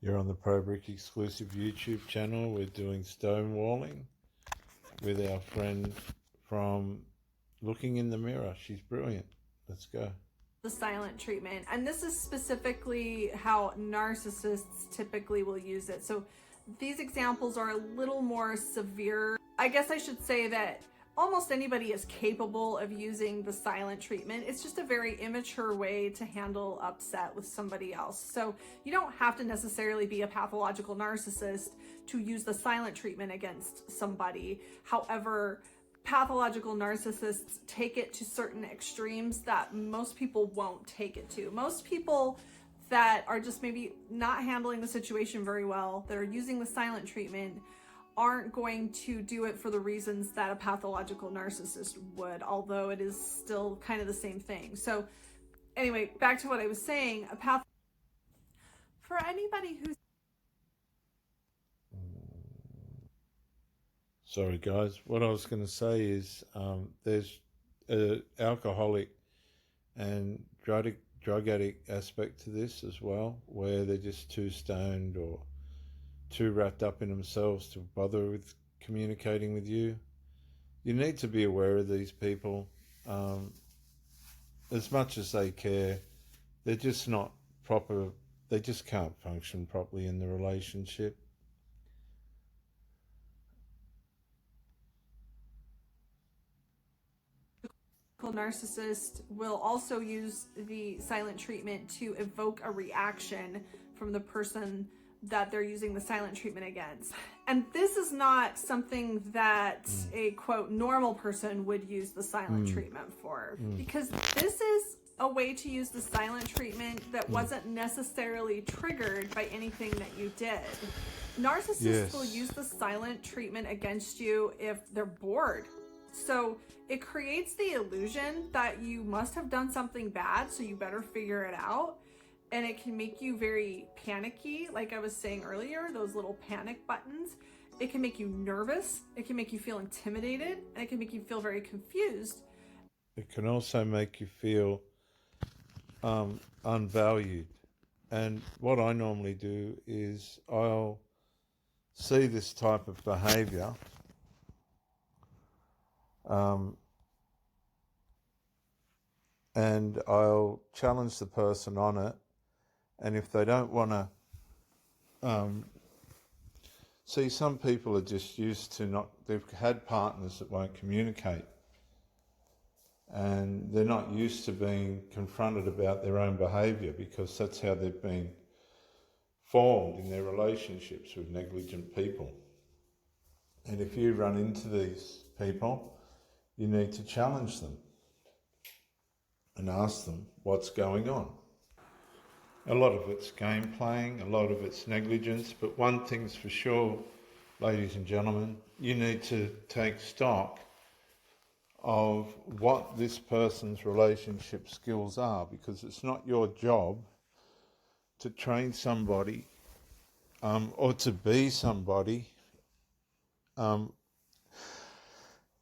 You're on the ProBrick exclusive YouTube channel. We're doing stonewalling with our friend from Looking in the Mirror. She's brilliant. Let's go. The silent treatment, and this is specifically how narcissists typically will use it. So these examples are a little more severe. I guess I should say that almost anybody is capable of using the silent treatment. It's just a very immature way to handle upset with somebody else. So you don't have to necessarily be a pathological narcissist to use the silent treatment against somebody. However, pathological narcissists take it to certain extremes that most people won't take it to. Most people that are just maybe not handling the situation very well, that are using the silent treatment, aren't going to do it for the reasons that a pathological narcissist would, although it is still kind of the same thing. So anyway, back to what I was saying, for anybody who's Sorry, guys. What I was going to say is there's an alcoholic and drug addict aspect to this as well, where they're just too stoned or too wrapped up in themselves to bother with communicating with you. You need to be aware of these people. As much as they care, they're just not proper. They just can't function properly in the relationship. narcissist will also use the silent treatment to evoke a reaction from the person that they're using the silent treatment against. And this is not something that a quote normal person would use the silent treatment for, because this is a way to use the silent treatment that wasn't necessarily triggered by anything that you did. Narcissists will use the silent treatment against you if they're bored. So it creates the illusion that you must have done something bad, so you better figure it out. And it can make you very panicky, like I was saying earlier, those little panic buttons. It can make you nervous, it can make you feel intimidated, and it can make you feel very confused. It can also make you feel unvalued. And what I normally do is I'll see this type of behaviour and I'll challenge the person on it. And if they don't want to, see, some people are just used to not, they've had partners that won't communicate. And they're not used to being confronted about their own behaviour because that's how they've been formed in their relationships with negligent people. And if you run into these people, you need to challenge them and ask them what's going on. A lot of it's game playing, a lot of it's negligence, but one thing's for sure, ladies and gentlemen, you need to take stock of what this person's relationship skills are, because it's not your job to train somebody or to be somebody in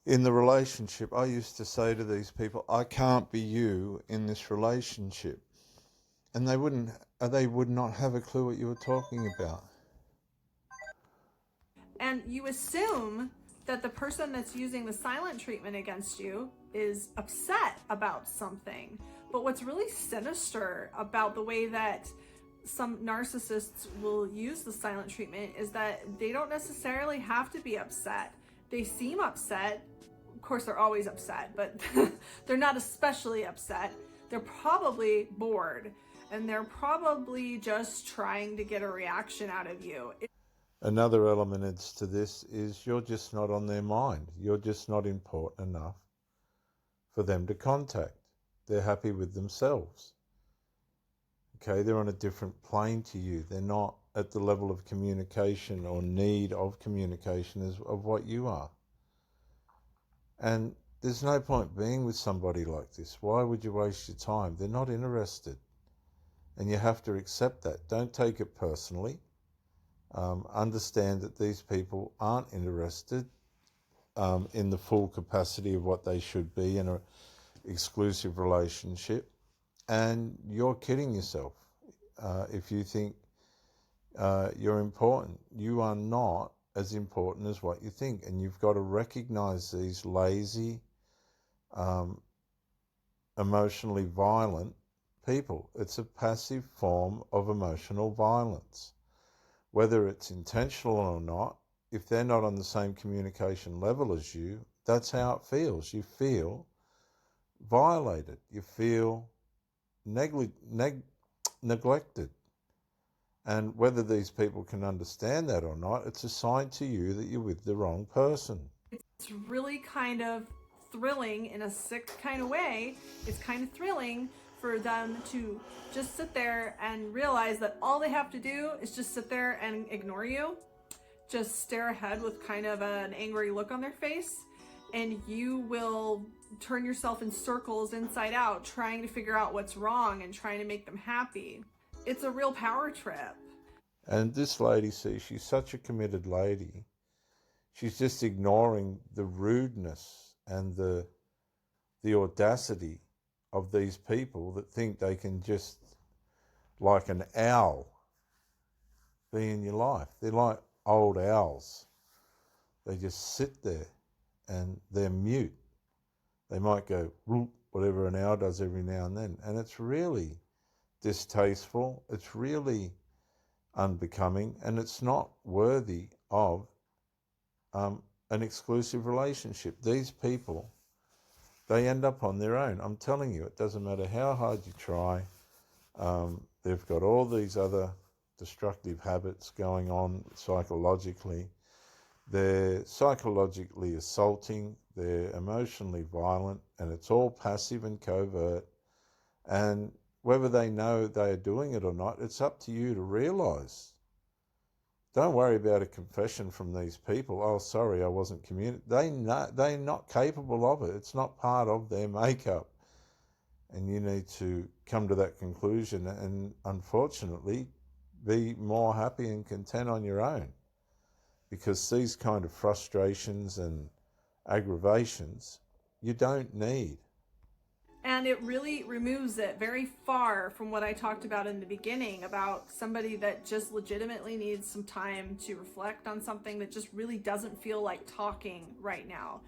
the relationship. I used to say to these people, I can't be you in this relationship. And they would not have a clue what you were talking about. And you assume that the person that's using the silent treatment against you is upset about something. But what's really sinister about the way that some narcissists will use the silent treatment is that they don't necessarily have to be upset. They seem upset. Of course, they're always upset, but they're not especially upset. They're probably bored, and they're probably just trying to get a reaction out of you. Another element to this is you're just not on their mind. You're just not important enough for them to contact. They're happy with themselves. Okay, they're on a different plane to you. They're not at the level of communication or need of communication of what you are. And there's no point being with somebody like this. Why would you waste your time? They're not interested. And you have to accept that. Don't take it personally. Understand that these people aren't interested in the full capacity of what they should be in an exclusive relationship. And you're kidding yourself if you think you're important. You are not as important as what you think. And you've got to recognize these lazy, emotionally violent people. It's a passive form of emotional violence. Whether it's intentional or not, if they're not on the same communication level as you, that's how it feels. You feel violated. You feel neglected. And whether these people can understand that or not, it's a sign to you that you're with the wrong person. It's really kind of thrilling in a sick kind of way. It's kind of thrilling for them to just sit there and realize that all they have to do is just sit there and ignore you, just stare ahead with kind of an angry look on their face, and you will turn yourself in circles inside out trying to figure out what's wrong and trying to make them happy. It's a real power trip. And this lady, see, she's such a committed lady. She's just ignoring the rudeness and the audacity of these people that think they can just, like an owl, be in your life. They're like old owls. They just sit there and they're mute. They might go, whoop, whatever an owl does every now and then. And it's really distasteful. It's really unbecoming, and it's not worthy of an exclusive relationship. These people, they end up on their own. I'm telling you, it doesn't matter how hard you try. They've got all these other destructive habits going on psychologically. They're psychologically assaulting, they're emotionally violent, and it's all passive and covert. And whether they know they are doing it or not, it's up to you to realise. Don't worry about a confession from these people. Oh, sorry, I wasn't communicating. They're not capable of it. It's not part of their makeup. And you need to come to that conclusion and, unfortunately, be more happy and content on your own. Because these kind of frustrations and aggravations, you don't need. And it really removes it very far from what I talked about in the beginning about somebody that just legitimately needs some time to reflect on something that just really doesn't feel like talking right now.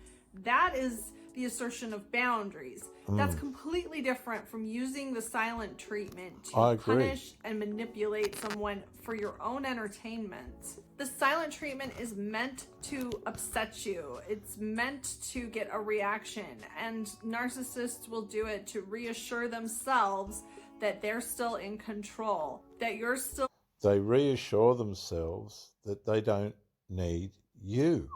That is the assertion of boundaries. That's completely different from using the silent treatment to punish and manipulate someone for your own entertainment. The silent treatment is meant to upset you. It's meant to get a reaction, and narcissists will do it to reassure themselves that they're still in control, that you're still... They reassure themselves that they don't need you.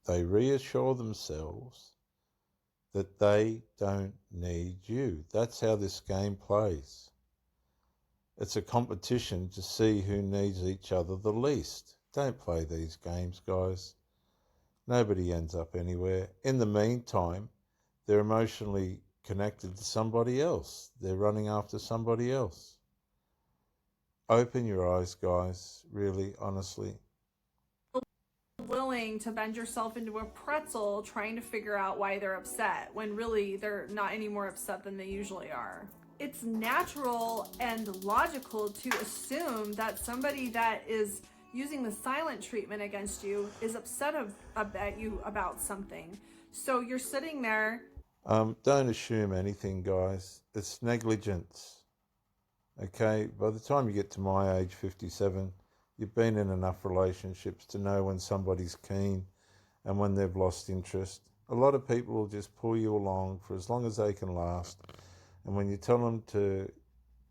They reassure themselves that they don't need you. That's how this game plays. It's a competition to see who needs each other the least. Don't play these games, guys. Nobody ends up anywhere. In the meantime, they're emotionally connected to somebody else. They're running after somebody else. Open your eyes, guys, really, honestly. Willing to bend yourself into a pretzel trying to figure out why they're upset when really they're not any more upset than they usually are. It's natural and logical to assume that somebody that is using the silent treatment against you is upset about you about something. So you're sitting there. Don't assume anything, guys. It's negligence. Okay, by the time you get to my age, 57, you've been in enough relationships to know when somebody's keen and when they've lost interest. A lot of people will just pull you along for as long as they can last. And when you tell them to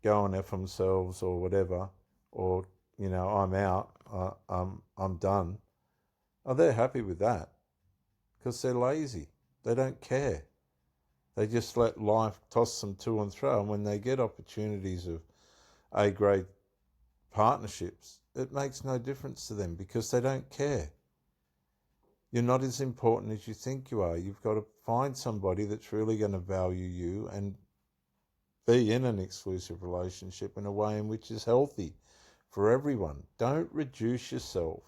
go and F themselves or whatever, or, I'm out, I'm done, they're happy with that because they're lazy. They don't care. They just let life toss them to and fro. And when they get opportunities of A-grade partnerships, it makes no difference to them because they don't care. You're not as important as you think you are. You've got to find somebody that's really going to value you and be in an exclusive relationship in a way in which is healthy for everyone. Don't reduce yourself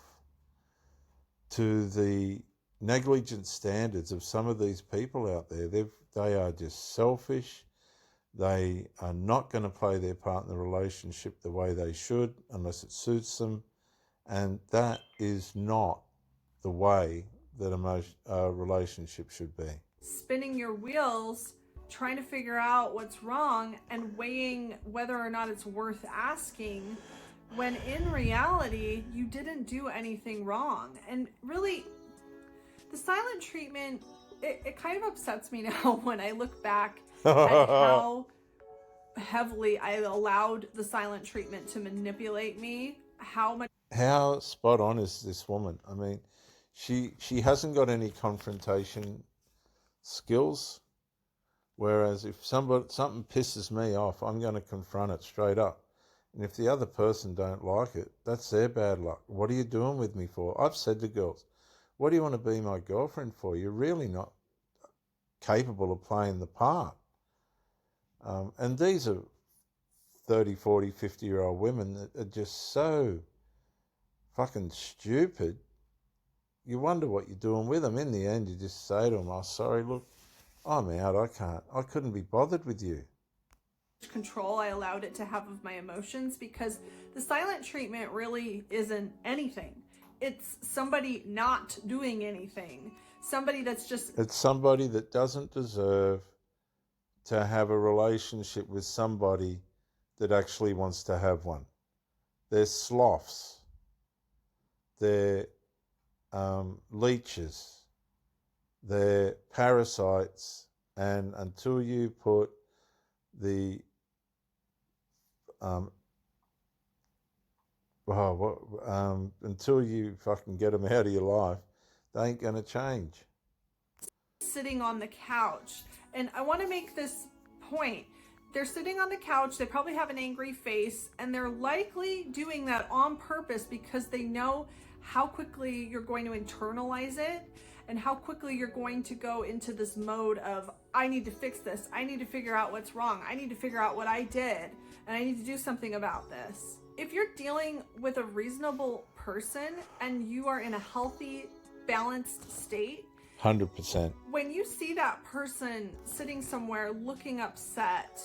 to the negligent standards of some of these people out there. They are just selfish. They are not going to play their part in the relationship the way they should unless it suits them. And that is not the way that a relationship should be. Spinning your wheels, trying to figure out what's wrong and weighing whether or not it's worth asking, when in reality, you didn't do anything wrong. And really, the silent treatment, it kind of upsets me now when I look back at how heavily I allowed the silent treatment to manipulate me, How spot on is this woman? I mean, she hasn't got any confrontation skills, whereas if something pisses me off, I'm going to confront it straight up. And if the other person don't like it, that's their bad luck. What are you doing with me for? I've said to girls, what do you want to be my girlfriend for? You're really not capable of playing the part. And these are 30, 40, 50-year-old women that are just so fucking stupid. You wonder what you're doing with them. In the end, you just say to them, oh, sorry, look, I'm out. I couldn't be bothered with you. Control I allowed it to have of my emotions, because the silent treatment really isn't anything. It's somebody not doing anything. Somebody that's just... It's somebody that doesn't deserve to have a relationship with somebody that actually wants to have one. They're sloths. They're leeches. They're parasites. And until you put the until you fucking get them out of your life, they ain't going to change. Sitting on the couch, and I want to make this point. They're sitting on the couch, they probably have an angry face, and they're likely doing that on purpose because they know how quickly you're going to internalize it and how quickly you're going to go into this mode of, I need to fix this, I need to figure out what's wrong, I need to figure out what I did, and I need to do something about this. If you're dealing with a reasonable person and you are in a healthy, balanced state, 100%. when you see that person sitting somewhere looking upset,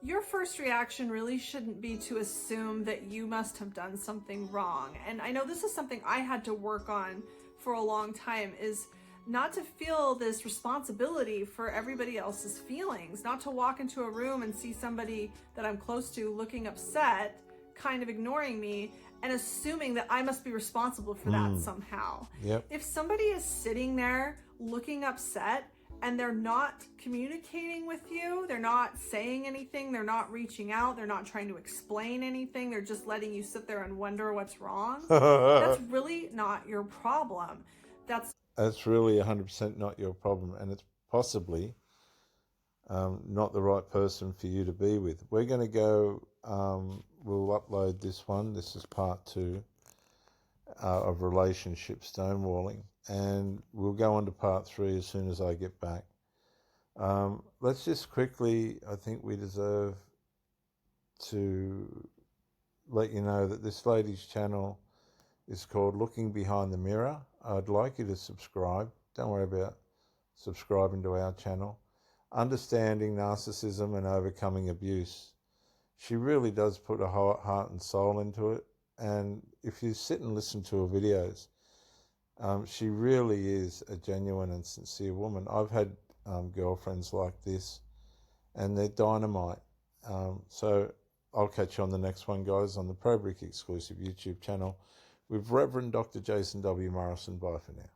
your first reaction really shouldn't be to assume that you must have done something wrong. And I know this is something I had to work on for a long time, is not to feel this responsibility for everybody else's feelings, not to walk into a room and see somebody that I'm close to looking upset, kind of ignoring me, and assuming that I must be responsible for that somehow. Yep. If somebody is sitting there looking upset and they're not communicating with you, they're not saying anything, they're not reaching out, they're not trying to explain anything, they're just letting you sit there and wonder what's wrong, that's really not your problem. That's really 100% not your problem, and it's possibly not the right person for you to be with. We're going to go, we'll upload this one. This is part 2 of relationship stonewalling, and we'll go on to part 3 as soon as I get back. Let's just quickly, I think we deserve to let you know that this lady's channel is called Looking Behind the Mirror. I'd like you to subscribe. Don't worry about subscribing to our channel. Understanding Narcissism and Overcoming Abuse. She really does put her heart and soul into it. And if you sit and listen to her videos, she really is a genuine and sincere woman. I've had girlfriends like this, and they're dynamite. So I'll catch you on the next one, guys, on the ProBrick exclusive YouTube channel with Reverend Dr. Jason W. Morrison. Bye for now.